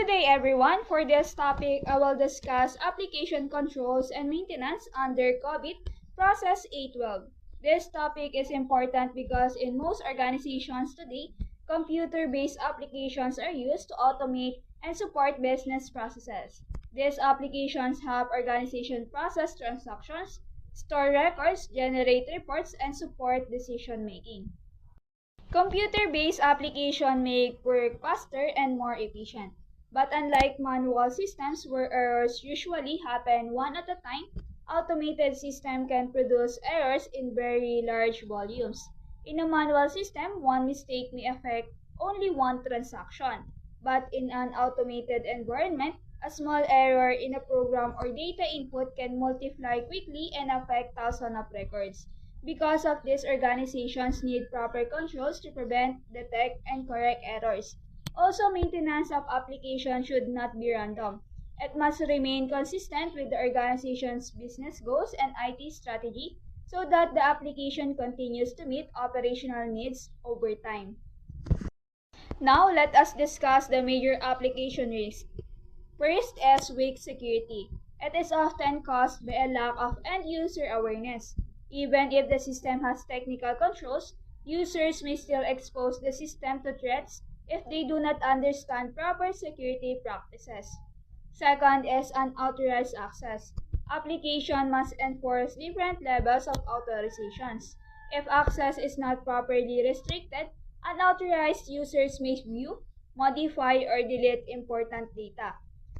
Good day everyone. For this topic, I will discuss application controls and maintenance under COVID Process A12. This topic is important because in most organizations today, computer-based applications are used to automate and support business processes. These applications help organizations process transactions, store records, generate reports, and support decision making. Computer-based applications make work faster and more efficient. But unlike manual systems where errors usually happen one at a time, automated system can produce errors in very large volumes. In a manual system, one mistake may affect only one transaction. But in an automated environment, a small error in a program or data input can multiply quickly and affect thousands of records. Because of this, organizations need proper controls to prevent, detect, and correct errors. Also, maintenance of applications should not be random. It must remain consistent with the organization's business goals and IT strategy so that the application continues to meet operational needs over time. Now, let us discuss the major application risks. First is weak security. It is often caused by a lack of end-user awareness. Even if the system has technical controls, users may still expose the system to threats if they do not understand proper security practices. Second is unauthorized access. Application must enforce different levels of authorizations. If access is not properly restricted, unauthorized users may view, modify, or delete important data.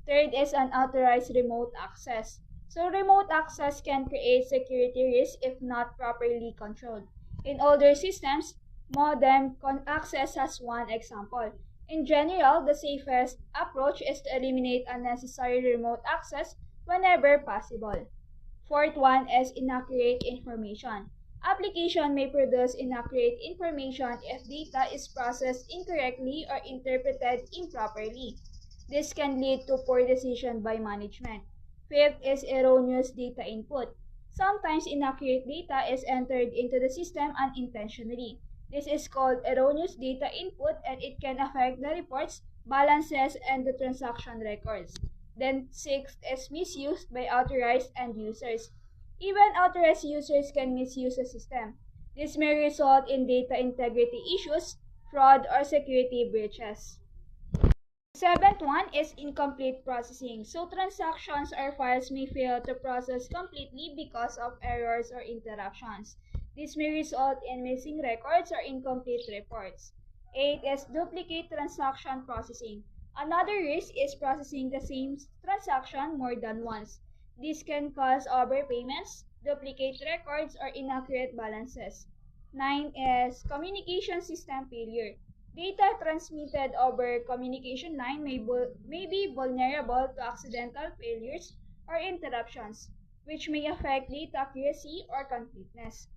Third is unauthorized remote access. So remote access can create security risks if not properly controlled. In older systems, modem access has one example. In general, the safest approach is to eliminate unnecessary remote access whenever possible. Fourth one is inaccurate information. Application may produce inaccurate information if data is processed incorrectly or interpreted improperly. This can lead to poor decision by management. Fifth is erroneous data input. Sometimes inaccurate data is entered into the system unintentionally. This is called erroneous data input and it can affect the reports, balances, and the transaction records. Then sixth is misuse by authorized end users. Even authorized users can misuse the system. This may result in data integrity issues, fraud, or security breaches. Seventh one is incomplete processing. So transactions or files may fail to process completely because of errors or interruptions. This may result in missing records or incomplete reports. 8 is duplicate transaction processing. Another risk is processing the same transaction more than once. This can cause overpayments, duplicate records, or inaccurate balances. 9 is communication system failure. Data transmitted over communication line may be vulnerable to accidental failures or interruptions, which may affect data accuracy or completeness.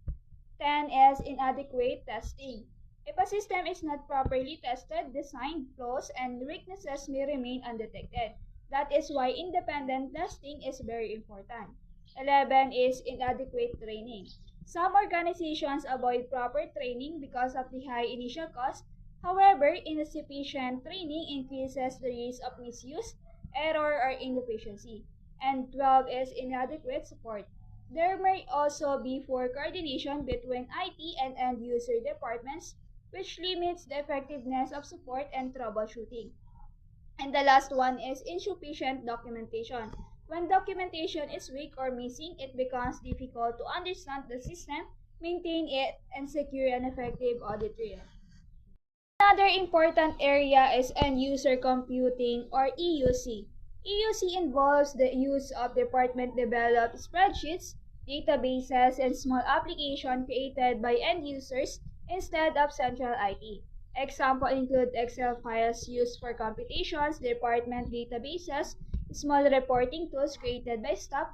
10 is inadequate testing. If a system is not properly tested, design flaws and weaknesses may remain undetected. That is why independent testing is very important. 11 is inadequate training. Some organizations avoid proper training because of the high initial cost. However, insufficient training increases the risk of misuse, error, or inefficiency. And 12 is inadequate support. There may also be poor coordination between IT and end-user departments, which limits the effectiveness of support and troubleshooting. And the last one is insufficient documentation. When documentation is weak or missing, it becomes difficult to understand the system, maintain it, and secure an effective audit trail. Another important area is end-user computing or EUC. EUC involves the use of department-developed spreadsheets, databases, and small applications created by end users instead of central IT. Examples include Excel files used for computations, department databases, small reporting tools created by staff.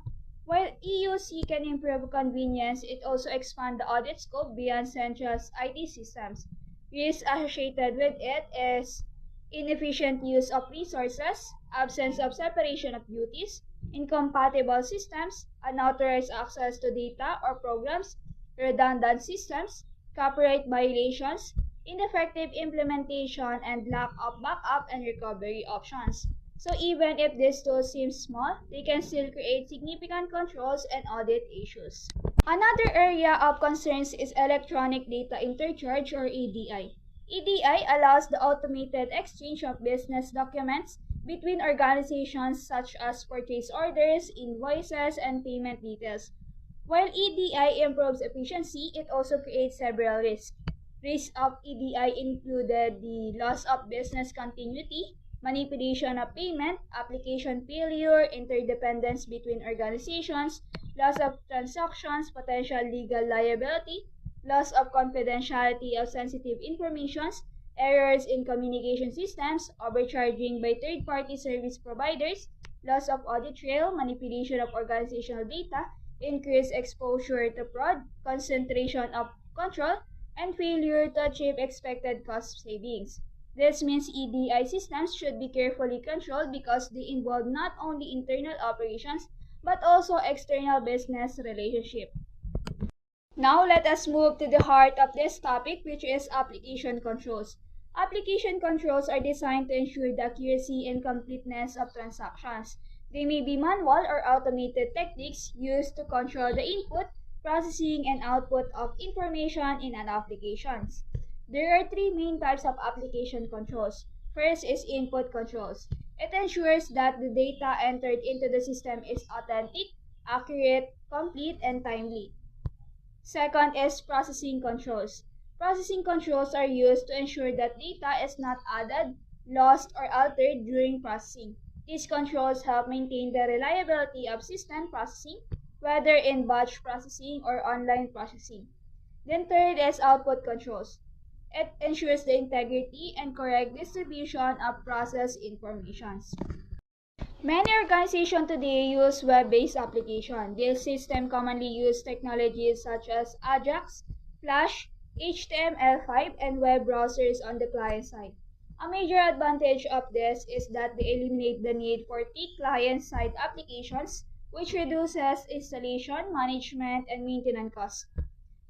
While EUC can improve convenience, it also expands the audit scope beyond central IT systems. Risks associated with it is inefficient use of resources, absence of separation of duties, incompatible systems, unauthorized access to data or programs, redundant systems, copyright violations, ineffective implementation, and lack of backup and recovery options. So even if these tools seem small, they can still create significant controls and audit issues. Another area of concerns is electronic data interchange or EDI. EDI allows the automated exchange of business documents between organizations such as purchase orders, invoices, and payment details. While EDI improves efficiency, it also creates several risks. Risks of EDI included the loss of business continuity, manipulation of payment, application failure, interdependence between organizations, loss of transactions, potential legal liability, loss of confidentiality of sensitive information, errors in communication systems, overcharging by third-party service providers, loss of audit trail, manipulation of organizational data, increased exposure to fraud, concentration of control, and failure to achieve expected cost savings. This means EDI systems should be carefully controlled because they involve not only internal operations but also external business relationship. Now let us move to the heart of this topic, which is application controls. Application controls are designed to ensure the accuracy and completeness of transactions. They may be manual or automated techniques used to control the input, processing, and output of information in an application. There are three main types of application controls. First is input controls. It ensures that the data entered into the system is authentic, accurate, complete, and timely. Second is processing controls. Processing controls are used to ensure that data is not added, lost, or altered during processing. These controls help maintain the reliability of system processing, whether in batch processing or online processing. Then third is output controls. It ensures the integrity and correct distribution of process informations. Many organizations today use web-based applications. This system commonly use technologies such as Ajax, Flash, HTML5, and web browsers on the client side. A major advantage of this is that they eliminate the need for thick client-side applications, which reduces installation, management, and maintenance costs.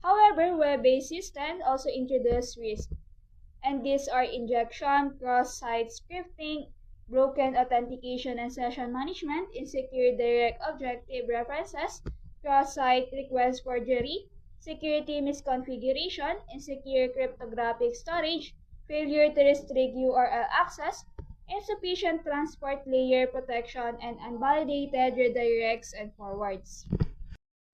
However, web-based systems also introduce risks, and these are injection, cross-site scripting, broken authentication and session management, insecure direct objective references, cross-site request forgery, security misconfiguration, insecure cryptographic storage, failure to restrict URL access, insufficient transport layer protection, and unvalidated redirects and forwards.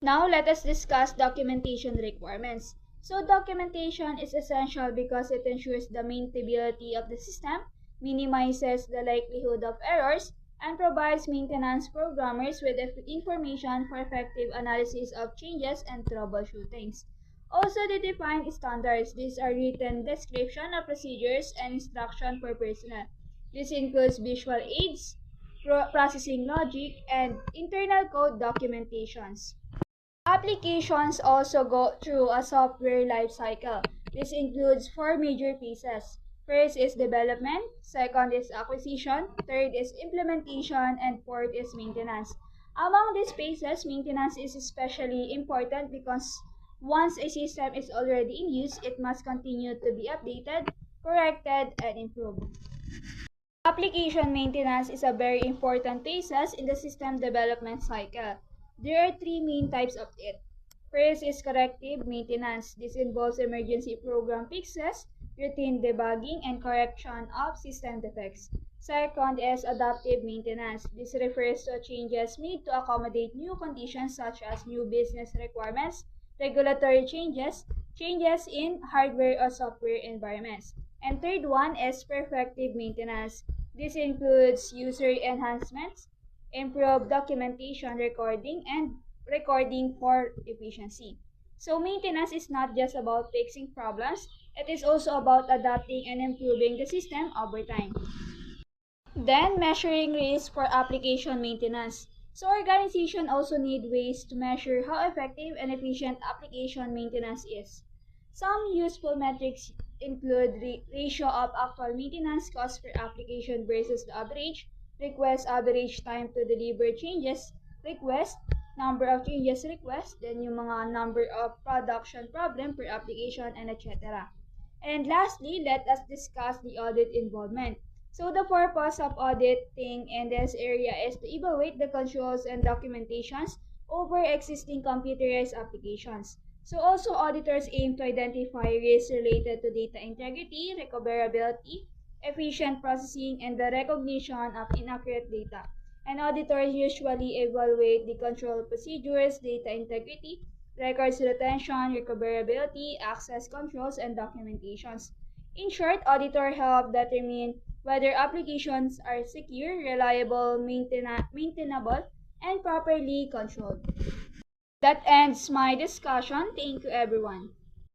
Now let us discuss documentation requirements. So documentation is essential because it ensures the maintainability of the system, minimizes the likelihood of errors, and provides maintenance programmers with information for effective analysis of changes and troubleshootings. Also, they define standards. These are written description of procedures and instruction for personnel. This includes visual aids, processing logic, and internal code documentations. Applications also go through a software lifecycle. This includes four major phases. First is development, second is acquisition, third is implementation, and fourth is maintenance. Among these phases, maintenance is especially important because once a system is already in use, it must continue to be updated, corrected, and improved. Application maintenance is a very important phase in the system development cycle. There are three main types of it. First is corrective maintenance. This involves emergency program fixes, routine debugging, and correction of system defects. Second is adaptive maintenance. This refers to changes made to accommodate new conditions such as new business requirements, regulatory changes, changes in hardware or software environments. And third one is perfective maintenance. This includes user enhancements, improve documentation recording for efficiency. So maintenance is not just about fixing problems, it is also about adapting and improving the system over time. Then measuring risk for application maintenance. So organizations also need ways to measure how effective and efficient application maintenance is. Some useful metrics include the ratio of actual maintenance cost per application versus the average, request average time to deliver changes, request, number of changes request, then yung mga number of production problem per application, and etc. And lastly, let us discuss the audit involvement. So the purpose of auditing in this area is to evaluate the controls and documentations over existing computerized applications. So also auditors aim to identify risks related to data integrity, recoverability, efficient processing, and the recognition of inaccurate data. And auditors usually evaluate the control procedures, data integrity, records retention, recoverability, access controls, and documentations. In short, auditors help determine whether applications are secure, reliable, maintainable, and properly controlled. That ends my discussion. Thank you, everyone.